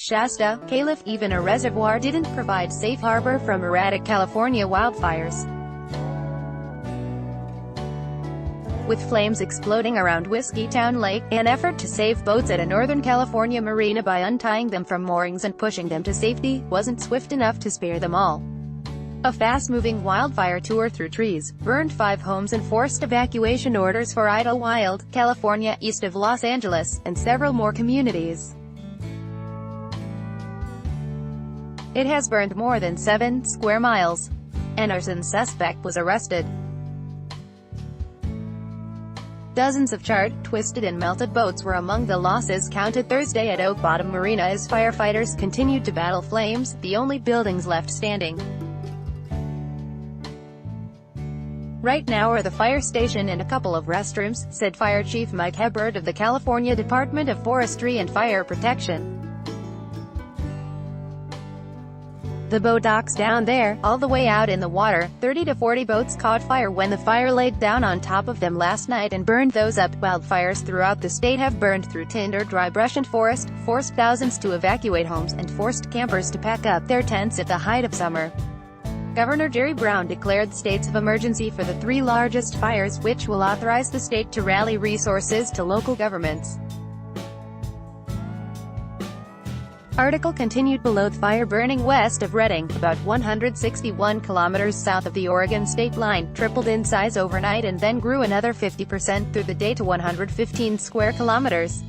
Shasta, Calif, even a reservoir didn't provide safe harbor from erratic California wildfires. With flames exploding around Whiskey Town Lake, an effort to save boats at a Northern California marina by untying them from moorings and pushing them to safety wasn't swift enough to spare them all. A fast-moving wildfire tore through trees, burned 5 homes and forced evacuation orders for Idlewild, California, east of Los Angeles, and several more communities. It has burned more than 7 square miles. An arson suspect was arrested. Dozens of charred, twisted and melted boats were among the losses counted Thursday at Oak Bottom Marina as firefighters continued to battle flames, the only buildings left standing. Right now are the fire station and a couple of restrooms, said Fire Chief Mike Hebert of the California Department of Forestry and Fire Protection. The boat docks down there, all the way out in the water. 30 to 40 boats caught fire when the fire laid down on top of them last night and burned those up. Wildfires throughout the state have burned through tinder, dry brush and forest, forced thousands to evacuate homes, and forced campers to pack up their tents at the height of summer. Governor Jerry Brown declared states of emergency for the 3 largest fires, which will authorize the state to rally resources to local governments. Article continued below. The fire burning west of Redding, about 161 kilometers south of the Oregon state line, tripled in size overnight and then grew another 50% through the day to 115 square kilometers.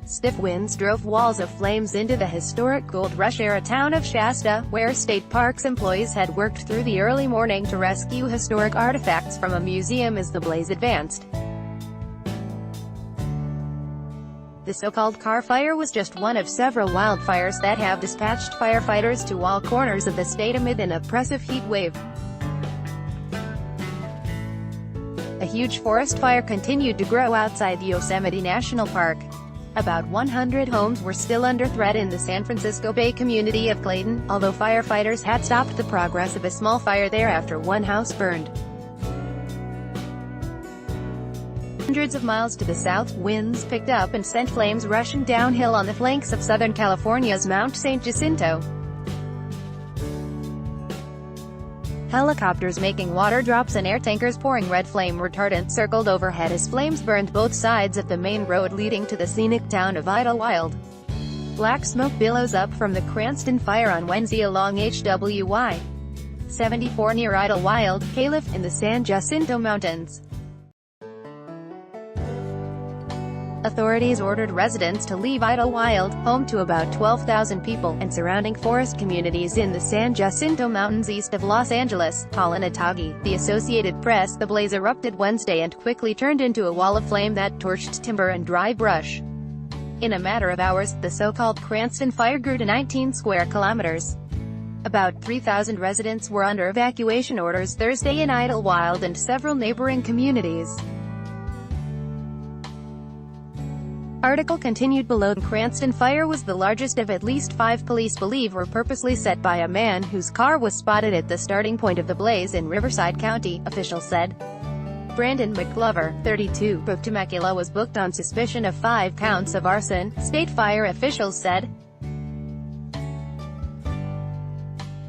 Stiff winds drove walls of flames into the historic Gold Rush-era town of Shasta, where state parks employees had worked through the early morning to rescue historic artifacts from a museum as the blaze advanced. The so-called car fire was just one of several wildfires that have dispatched firefighters to all corners of the state amid an oppressive heat wave. A huge forest fire continued to grow outside the Yosemite National Park. About 100 homes were still under threat in the San Francisco Bay community of Clayton, although firefighters had stopped the progress of a small fire there after one house burned. Hundreds of miles to the south, winds picked up and sent flames rushing downhill on the flanks of Southern California's Mount St. Jacinto. Helicopters making water drops and air tankers pouring red flame retardant circled overhead as flames burned both sides of the main road leading to the scenic town of Idlewild. Black smoke billows up from the Cranston fire on Wednesday along HWY 74 near Idlewild, Calif, in the San Jacinto Mountains. Authorities ordered residents to leave Idlewild, home to about 12,000 people, and surrounding forest communities in the San Jacinto Mountains east of Los Angeles. Colin Atagi, the Associated Press. The blaze erupted Wednesday and quickly turned into a wall of flame that torched timber and dry brush. In a matter of hours, the so-called Cranston fire grew to 19 square kilometers. About 3,000 residents were under evacuation orders Thursday in Idlewild and several neighboring communities. Article continued below. The Cranston fire was the largest of at least 5 police believe were purposely set by a man whose car was spotted at the starting point of the blaze in Riverside County, officials said. Brandon McGlover, 32, of Temecula was booked on suspicion of 5 counts of arson, state fire officials said.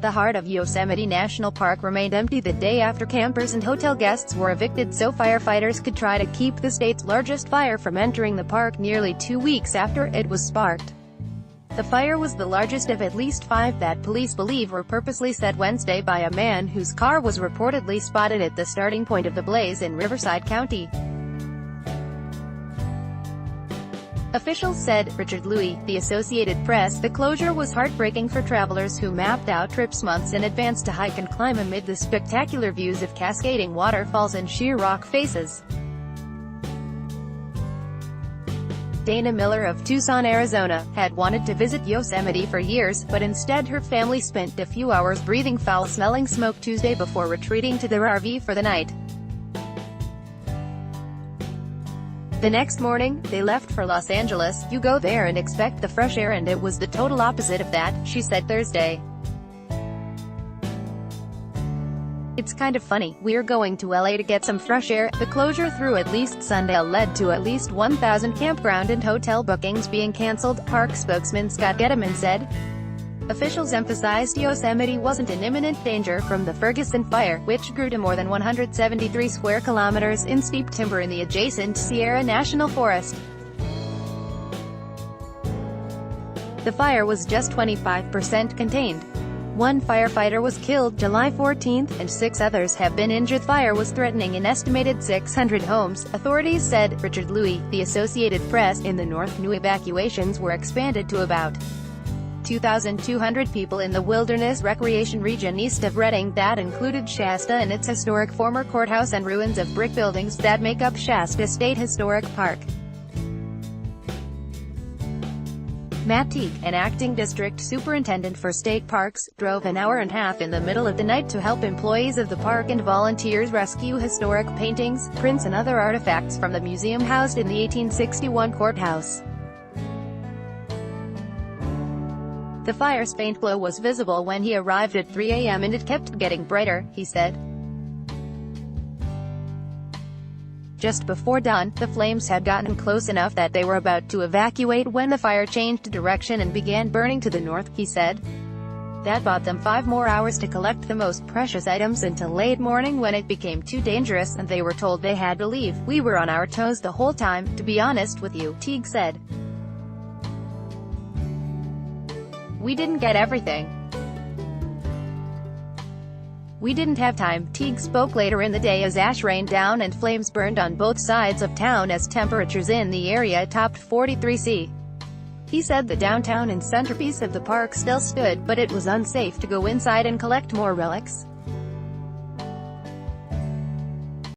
The heart of Yosemite National Park remained empty the day after campers and hotel guests were evicted so firefighters could try to keep the state's largest fire from entering the park nearly 2 weeks after it was sparked. The fire was the largest of at least 5 that police believe were purposely set Wednesday by a man whose car was reportedly spotted at the starting point of the blaze in Riverside County. Officials said. Richard Louis, The Associated Press. The closure was heartbreaking for travelers who mapped out trips months in advance to hike and climb amid the spectacular views of cascading waterfalls and sheer rock faces. Dana Miller of Tucson, Arizona, had wanted to visit Yosemite for years, but instead her family spent a few hours breathing foul-smelling smoke Tuesday before retreating to their RV for the night. The next morning, they left for Los Angeles. You go there and expect the fresh air and it was the total opposite of that, she said Thursday. "It's kind of funny. We're going to LA to get some fresh air." The closure through at least Sunday led to at least 1,000 campground and hotel bookings being canceled, park spokesman Scott Getteman said. Officials emphasized Yosemite wasn't in imminent danger from the Ferguson fire, which grew to more than 173 square kilometers in steep timber in the adjacent Sierra National Forest. The fire was just 25% contained. One firefighter was killed July 14, and 6 others have been injured. The fire was threatening an estimated 600 homes, authorities said. Richard Louis, the Associated Press, in the north. New evacuations were expanded to about 2,200 people in the wilderness recreation region east of Redding. That included Shasta and its historic former courthouse and ruins of brick buildings that make up Shasta State Historic Park. Matt Teague, an acting district superintendent for state parks, drove an hour and a half in the middle of the night to help employees of the park and volunteers rescue historic paintings, prints and other artifacts from the museum housed in the 1861 courthouse. The fire's faint glow was visible when he arrived at 3 a.m. and it kept getting brighter, he said. Just before dawn, the flames had gotten close enough that they were about to evacuate when the fire changed direction and began burning to the north, he said. That bought them 5 more hours to collect the most precious items until late morning when it became too dangerous and they were told they had to leave. "We were on our toes the whole time, to be honest with you," Teague said. "We didn't get everything. We didn't have time." Teague spoke later in the day as ash rained down and flames burned on both sides of town as temperatures in the area topped 43 degrees. He said the downtown and centerpiece of the park still stood, but it was unsafe to go inside and collect more relics.